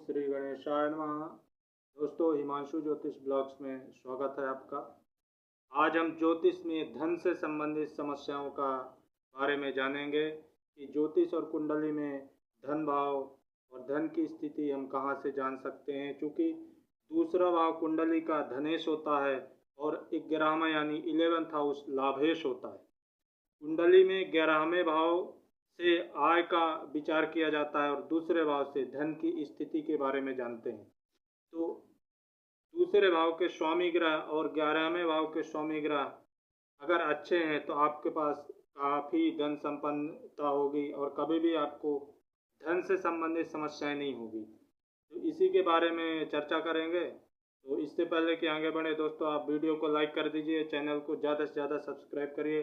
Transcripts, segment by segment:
श्री गणेशाय नमः। दोस्तों, हिमांशु ज्योतिष ब्लॉग्स में स्वागत है आपका। आज हम ज्योतिष में धन से संबंधित समस्याओं का बारे में जानेंगे कि ज्योतिष और कुंडली में धन भाव और धन की स्थिति हम कहां से जान सकते हैं, क्योंकि दूसरा भाव कुंडली का धनेश होता है और 11वां यानी 11th हाउस लाभेश होता है। कुंडली में 11वें भाव से आय का विचार किया जाता है और दूसरे भाव से धन की स्थिति के बारे में जानते हैं। तो दूसरे भाव के स्वामी ग्रह और 11वें भाव के स्वामी ग्रह अगर अच्छे हैं तो आपके पास काफ़ी धन संपन्नता होगी और कभी भी आपको धन से संबंधित समस्याएं नहीं होगी। तो इसी के बारे में चर्चा करेंगे। तो इससे पहले कि आगे बढ़े दोस्तों, आप वीडियो को लाइक कर दीजिए, चैनल को ज़्यादा से ज़्यादा सब्सक्राइब करिए,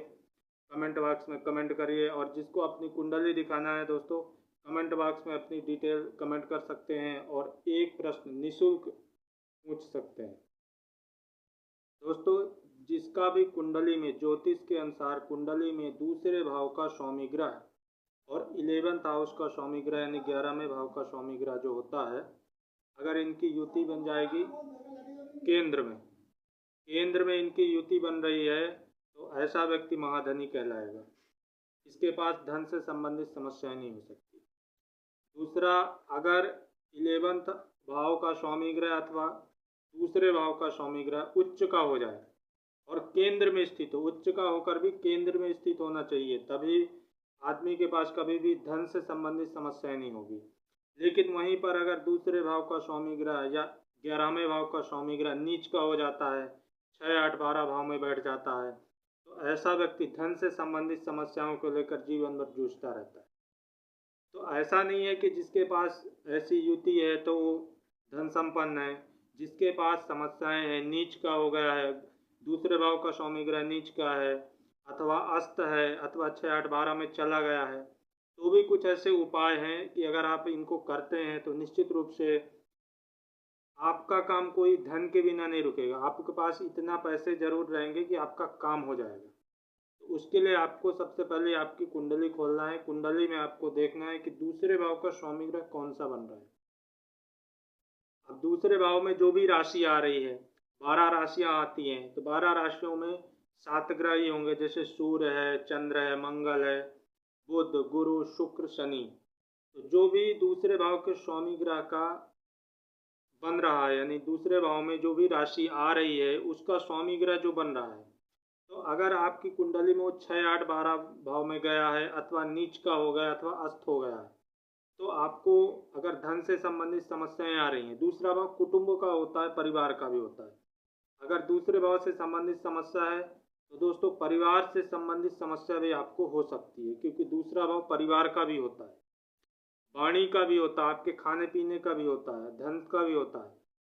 कमेंट बॉक्स में कमेंट करिए और जिसको अपनी कुंडली दिखाना है दोस्तों, कमेंट बॉक्स में अपनी डिटेल कमेंट कर सकते हैं और एक प्रश्न निःशुल्क पूछ सकते हैं। दोस्तों, जिसका भी कुंडली में ज्योतिष के अनुसार कुंडली में दूसरे भाव का स्वामी ग्रह और 11th हाउस का स्वामी ग्रह यानी 11वें भाव का स्वामी ग्रह जो होता है, अगर इनकी युति बन जाएगी केंद्र में इनकी युति बन रही है तो ऐसा व्यक्ति महाधनी कहलाएगा। इसके पास धन से संबंधित समस्याएं नहीं हो सकती। दूसरा, अगर 11th भाव का स्वामी ग्रह अथवा दूसरे भाव का स्वामी ग्रह उच्च का हो जाए और केंद्र में स्थित हो, उच्च का होकर भी केंद्र में स्थित होना चाहिए, तभी आदमी के पास कभी भी धन से संबंधित समस्याएं नहीं होगी। लेकिन वहीं पर अगर दूसरे भाव का स्वामी ग्रह या 11वें भाव का स्वामी ग्रह नीच का हो जाता है, 6, 8, 12 भाव में बैठ जाता है, तो ऐसा व्यक्ति धन से संबंधित समस्याओं को लेकर जीवन भर जूझता रहता है। तो ऐसा नहीं है कि जिसके पास ऐसी युति है तो वो धन संपन्न है। जिसके पास समस्याएं हैं, नीच का हो गया है, दूसरे भाव का स्वामी ग्रह नीच का है अथवा अस्त है अथवा 6, 8, 12 में चला गया है, तो भी कुछ ऐसे उपाय हैं कि अगर आप इनको करते हैं तो निश्चित रूप से आपका काम कोई धन के बिना नहीं रुकेगा। आपके पास इतना पैसे जरूर रहेंगे कि आपका काम हो जाएगा। तो उसके लिए आपको सबसे पहले आपकी कुंडली खोलना है। कुंडली में आपको देखना है कि दूसरे भाव का स्वामी ग्रह कौन सा बन रहा है। अब दूसरे भाव में जो भी राशि आ रही है, 12 राशियां आती हैं, तो 12 राशियों में 7 ग्रह ही होंगे, जैसे सूर्य है, चंद्र है, मंगल है, बुध, गुरु, शुक्र, शनि। तो जो भी दूसरे भाव के स्वामी ग्रह का बन रहा है, यानी दूसरे भाव में जो भी राशि आ रही है उसका स्वामी ग्रह जो बन रहा है, तो अगर आपकी कुंडली में वो 6, 8, 12 भाव में गया है अथवा नीच का हो गया अथवा अस्त हो गया है, तो आपको अगर धन से संबंधित समस्याएं आ रही हैं, दूसरा भाव कुटुंब का होता है, परिवार का भी होता है। अगर दूसरे भाव से संबंधित समस्या है तो दोस्तों परिवार से संबंधित समस्या भी आपको हो सकती है, क्योंकि दूसरा भाव परिवार का भी होता है, वाणी का भी होता है, आपके खाने पीने का भी होता है, धन का भी होता है।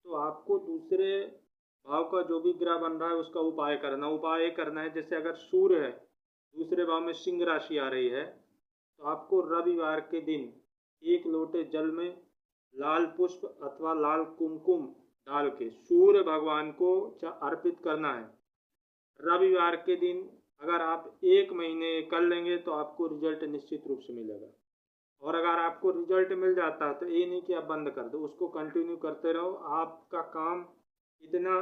तो आपको दूसरे भाव का जो भी ग्रह बन रहा है उसका उपाय करना है। जैसे अगर सूर्य है, दूसरे भाव में सिंह राशि आ रही है, तो आपको रविवार के दिन 1 लोटे जल में लाल पुष्प अथवा लाल कुमकुम डाल के सूर्य भगवान को अर्पित करना है। रविवार के दिन अगर आप 1 महीने कर लेंगे तो आपको रिजल्ट निश्चित रूप से मिलेगा। और अगर आपको रिजल्ट मिल जाता है तो ये नहीं कि आप बंद कर दो, उसको कंटिन्यू करते रहो। आपका काम इतना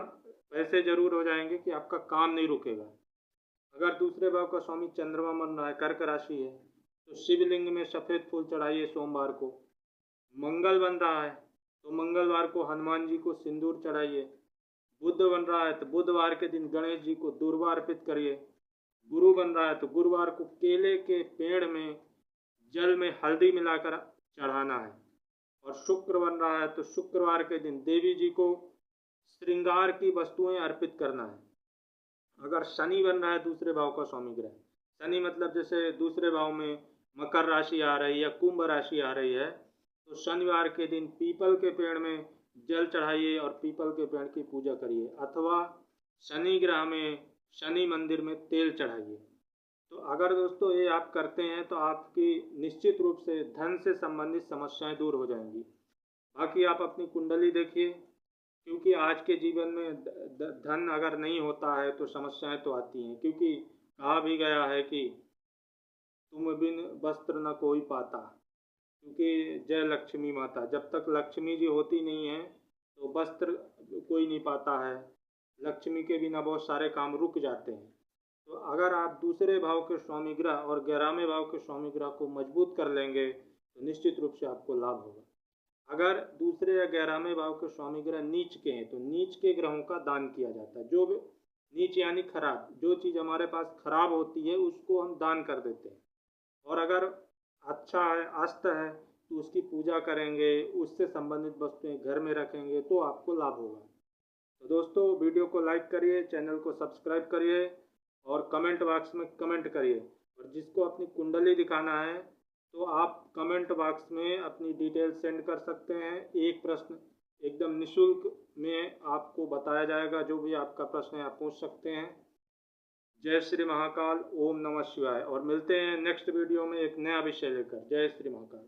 पैसे जरूर हो जाएंगे कि आपका काम नहीं रुकेगा। अगर दूसरे भाव का स्वामी चंद्रमा बन रहा है, कर्क राशि है, तो शिवलिंग में सफ़ेद फूल चढ़ाइए सोमवार को। मंगल बन रहा है तो मंगलवार को हनुमान जी को सिंदूर चढ़ाइए। बुध बन रहा है तो बुधवार के दिन गणेश जी को दूर्वा अर्पित करिए। गुरु बन रहा है तो गुरुवार को केले के पेड़ में जल में हल्दी मिलाकर चढ़ाना है। और शुक्र बन रहा है तो शुक्रवार के दिन देवी जी को श्रृंगार की वस्तुएं अर्पित करना है। अगर शनि बन रहा है दूसरे भाव का स्वामी ग्रह, शनि मतलब जैसे दूसरे भाव में मकर राशि आ रही है या कुंभ राशि आ रही है, तो शनिवार के दिन पीपल के पेड़ में जल चढ़ाइए और पीपल के पेड़ की पूजा करिए, अथवा शनि ग्रह में शनि मंदिर में तेल चढ़ाइए। तो अगर दोस्तों ये आप करते हैं तो आपकी निश्चित रूप से धन से संबंधित समस्याएं दूर हो जाएंगी। बाकी आप अपनी कुंडली देखिए, क्योंकि आज के जीवन में धन अगर नहीं होता है तो समस्याएं तो आती हैं, क्योंकि कहा भी गया है कि तुम बिन वस्त्र न कोई पाता। क्योंकि जय लक्ष्मी माता, जब तक लक्ष्मी जी होती नहीं है तो वस्त्र कोई नहीं पाता है। लक्ष्मी के बिना बहुत सारे काम रुक जाते हैं। तो अगर आप दूसरे भाव के स्वामी ग्रह और 11वें भाव के स्वामी ग्रह को मजबूत कर लेंगे तो निश्चित रूप से आपको लाभ होगा। अगर दूसरे या 11वें भाव के स्वामी ग्रह नीच के हैं तो नीच के ग्रहों का दान किया जाता है। जो नीच यानी खराब, जो चीज़ हमारे पास खराब होती है उसको हम दान कर देते हैं। और अगर अच्छा है, अस्त है, तो उसकी पूजा करेंगे, उससे संबंधित वस्तुएं घर में रखेंगे तो आपको लाभ होगा। तो दोस्तों, वीडियो को लाइक करिए, चैनल को सब्सक्राइब करिए और कमेंट बॉक्स में कमेंट करिए। और जिसको अपनी कुंडली दिखाना है तो आप कमेंट बॉक्स में अपनी डिटेल सेंड कर सकते हैं। एक प्रश्न एकदम निःशुल्क में आपको बताया जाएगा। जो भी आपका प्रश्न है आप पूछ सकते हैं। जय श्री महाकाल, ओम नमः शिवाय। और मिलते हैं नेक्स्ट वीडियो में एक नया विषय लेकर। जय श्री महाकाल।